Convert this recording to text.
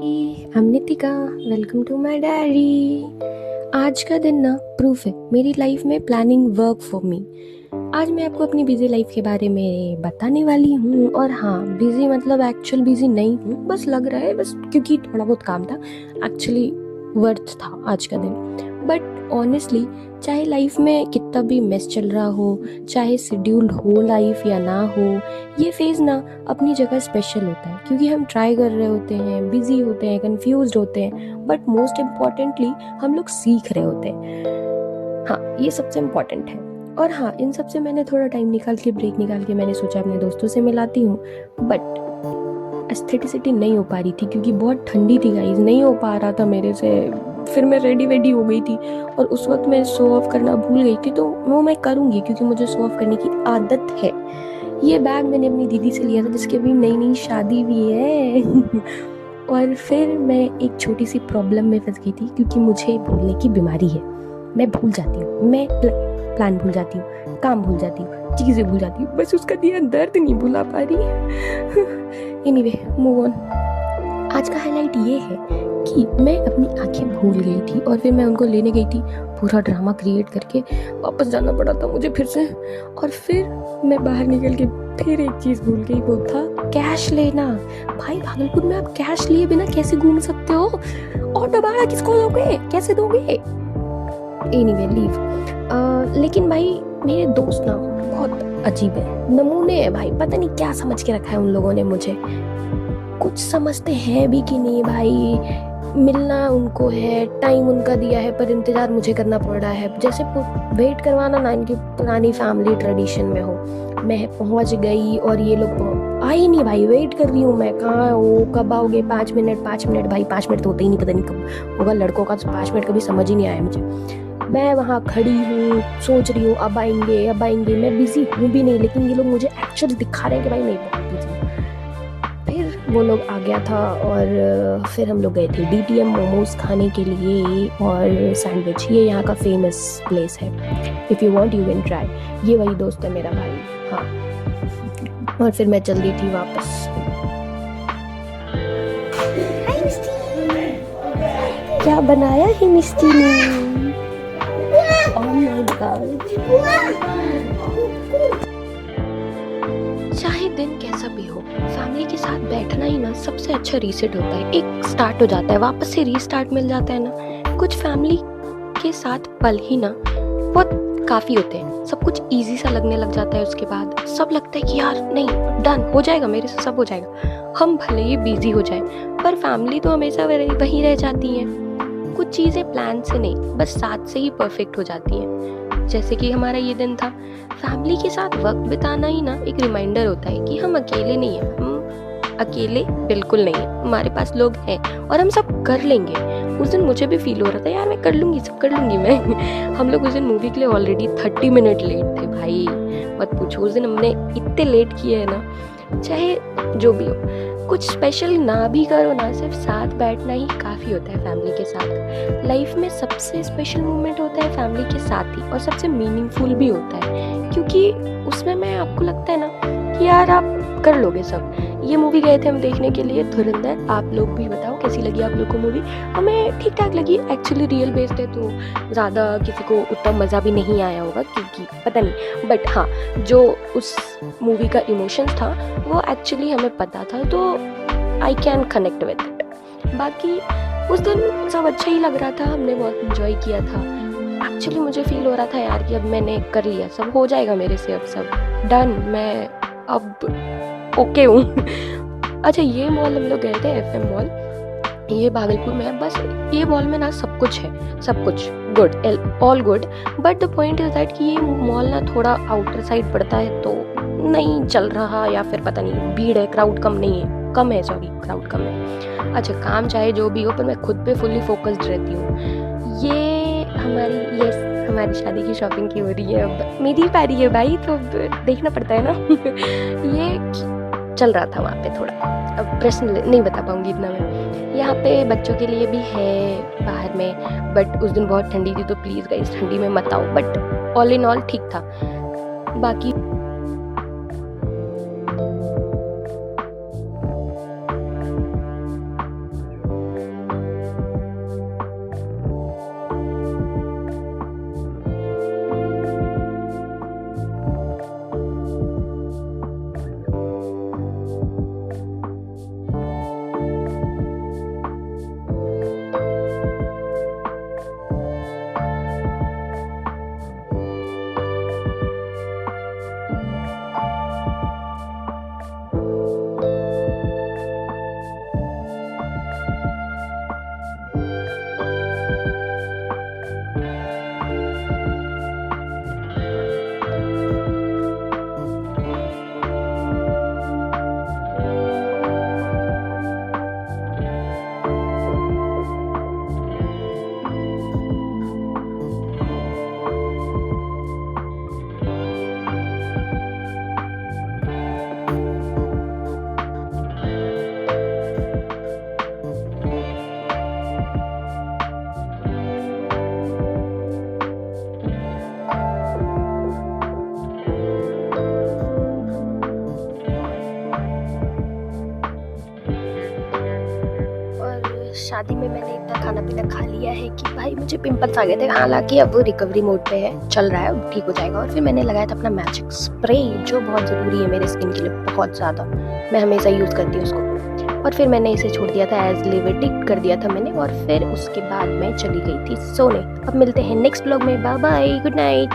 I am Nitika, welcome to my diary. आज का दिन ना प्रूफ है मेरी लाइफ में प्लानिंग वर्क फॉर मी। आज मैं आपको अपनी बिजी लाइफ के बारे में बताने वाली हूँ। और हाँ, बिजी मतलब एक्चुअल बिजी नहीं हूँ, बस लग रहा है, बस क्योंकि थोड़ा बहुत काम था। एक्चुअली वर्थ था आज का दिन। बट ऑनेस्टली, चाहे लाइफ में कितना भी मेस चल रहा हो, चाहे शेड्यूल्ड हो लाइफ या ना हो, ये फेज़ ना अपनी जगह स्पेशल होता है क्योंकि हम ट्राई कर रहे होते हैं, बिजी होते हैं, कंफ्यूज्ड होते हैं, बट मोस्ट इम्पॉर्टेंटली हम लोग सीख रहे होते हैं। हाँ, ये सबसे इम्पॉर्टेंट है। और हाँ, इन सब से मैंने थोड़ा टाइम निकाल के, ब्रेक निकाल के मैंने सोचा अपने दोस्तों से मिलाती हूँ। बट एस्थेटिसिटी नहीं हो पा रही थी क्योंकि बहुत ठंडी थी गाइस, नहीं हो पा रहा था मेरे से। फिर मैं रेडी वेडी हो गई थी और उस वक्त मैं शो ऑफ करना भूल गई थी, तो वो मैं करूँगी क्योंकि मुझे शो ऑफ करने की आदत है। ये बैग मैंने अपनी दीदी से लिया था जिसकी अभी नई नई शादी भी है। और फिर मैं एक छोटी सी प्रॉब्लम में फंस गई थी क्योंकि मुझे भूलने की बीमारी है। मैं भूल जाती हूँ, मैं प्लान भूल जाती हूँ, काम भूल जाती हूँ, चीज़ें भूल जाती हूँ, बस उसका दिया दर्द नहीं भुला पा रही। Anyway, move on. आज का हाईलाइट ये है कि मैं अपनी आंखें भूल गई थी और फिर मैं उनको लेने गई थी। पूरा ड्रामा क्रिएट करके वापस जाना पड़ा था मुझे फिर से। और फिर मैं बाहर निकल के फिर एक चीज़ भूल गई, वो था कैश लेना। भाई, भागलपुर में आप कैश लिए बिना कैसे घूम सकते हो? ऑटो भाड़ा किसको दोगे, कैसे दोगे? Anyway, leave. लेकिन भाई, मेरे दोस्त ना बहुत अजीब है, नमूने है भाई। पता नहीं क्या समझ के रखा है उन लोगों ने मुझे। कुछ समझते हैं भी कि नहीं भाई। मिलना उनको है, टाइम उनका दिया है, पर इंतज़ार मुझे करना पड़ रहा है। जैसे वेट करवाना ना इनकी पुरानी फैमिली ट्रेडिशन में हो। मैं पहुंच गई और ये लोग आई नहीं भाई। वेट कर रही हूँ मैं, कहाँ हो, कब आओगे? 5 मिनट 5 मिनट भाई, 5 मिनट तो होते ही नहीं, पता नहीं कब होगा। लड़कों का 5 मिनट कभी समझ ही नहीं आया मुझे। मैं वहाँ खड़ी हूँ, सोच रही हूँ अब आएंगे अब आएंगे। मैं बिजी हूँ भी नहीं, लेकिन ये लोग मुझे एक्चुअली दिखा रहे हैं कि भाई नहीं, बहुत बिजी। फिर वो लोग आ गया था और फिर हम लोग गए थे DTM मोमोज खाने के लिए और सैंडविच। ये यहाँ का फेमस प्लेस है, if you want you can try. ये वही दोस्त है मेरा भाई। हाँ, और फिर मैं चल दी थी वापस। हाय मिस्टी, क्या बनाया है मिस्टी ने? Oh my God. चाहे दिन कैसा भी हो, फैमिली के साथ बैठना ही ना सबसे अच्छा रीसेट होता है। एक स्टार्ट हो जाता है, वापस से रीस्टार्ट मिल जाता है ना। कुछ फैमिली के साथ पल ही ना बहुत काफ़ी होते हैं। सब कुछ इजी सा लगने लग जाता है। उसके बाद सब लगता है कि यार नहीं, डन हो जाएगा, मेरे से सब हो जाएगा। हम भले ही बिजी हो जाए, पर फैमिली तो हमेशा वहीं रह जाती हैं। कुछ चीज़ें प्लान से नहीं, बस साथ से ही परफेक्ट हो जाती हैं। जैसे कि हमारा ये दिन था। फैमिली के साथ वक्त बिताना ही ना एक रिमाइंडर होता है कि हम अकेले नहीं हैं। हम अकेले बिल्कुल नहीं हैं, हमारे पास लोग हैं और हम सब कर लेंगे। उस दिन मुझे भी फील हो रहा था, यार मैं कर लूँगी, सब कर लूँगी मैं। हम लोग उस दिन मूवी के लिए ऑलरेडी 30 मिनट लेट थे भाई, मत पूछो। उस दिन हमने इतने लेट किए हैं ना। चाहे जो भी हो, कुछ स्पेशल ना भी करो ना, सिर्फ साथ बैठना ही काफ़ी होता है फैमिली के साथ। लाइफ में सबसे स्पेशल मोमेंट होता है फैमिली के साथ ही, और सबसे मीनिंगफुल भी होता है क्योंकि उसमें मैं आपको लगता है ना कि यार आप कर लोगे सब। ये मूवी गए थे हम देखने के लिए, धुरंधर। आप लोग भी बताओ कैसी लगी आप लोग को मूवी? हमें ठीक ठाक लगी। एक्चुअली रियल बेस्ड है तो ज़्यादा किसी को उतना मज़ा भी नहीं आया होगा क्योंकि पता नहीं, बट हाँ, जो उस मूवी का इमोशंस था वो एक्चुअली हमें पता था, तो I can connect with it. बाकी उस दिन सब अच्छा ही लग रहा था, हमने बहुत इन्जॉय किया था। एक्चुअली मुझे फील हो रहा था यार कि अब मैंने कर लिया, सब हो जाएगा मेरे से, अब सब डन, मैं अब ओके हूँ। अच्छा, ये मॉल हम लोग गए थे, FM मॉल। ये भागलपुर में है। बस ये मॉल में ना सब कुछ है, सब कुछ good, all good. But the point is that कि ये मॉल ना थोड़ा आउटर साइड पड़ता है, तो नहीं चल रहा, या फिर पता नहीं भीड़ है, क्राउड कम नहीं है, कम है, सॉरी, क्राउड कम है। अच्छा, काम चाहे जो भी हो, पर मैं खुद पे फुल्ली फोकस्ड रहती हूँ। ये हमारी शादी की शॉपिंग की हो रही है, अब मेरी पारी है भाई, तो देखना पड़ता है ना। ये चल रहा था वहाँ पे थोड़ा, अब प्रश्न नहीं बता पाऊँगी इतना मैं। यहाँ पे बच्चों के लिए भी है बाहर में, बट उस दिन बहुत ठंडी थी, तो प्लीज़ गाइस ठंडी में मत आओ। बट ऑल इन ऑल ठीक था। बाकी और शादी में मैंने इतना खाना पीना खा लिया है कि भाई मुझे पिंपल्स आ गए थे, हालांकि अब वो रिकवरी मोड पे है, चल रहा है, अब ठीक हो जाएगा। और फिर मैंने लगाया था अपना मैजिक स्प्रे, जो बहुत ज़रूरी है मेरे स्किन के लिए, बहुत ज़्यादा। मैं हमेशा यूज़ करती हूँ उसको। और फिर मैंने इसे छोड़ दिया था, एज लिविटिक कर दिया था मैंने। और फिर उसके बाद मैं चली गई थी सोने। अब मिलते हैं नेक्स्ट ब्लॉग में, बाय बाय, गुड नाइट।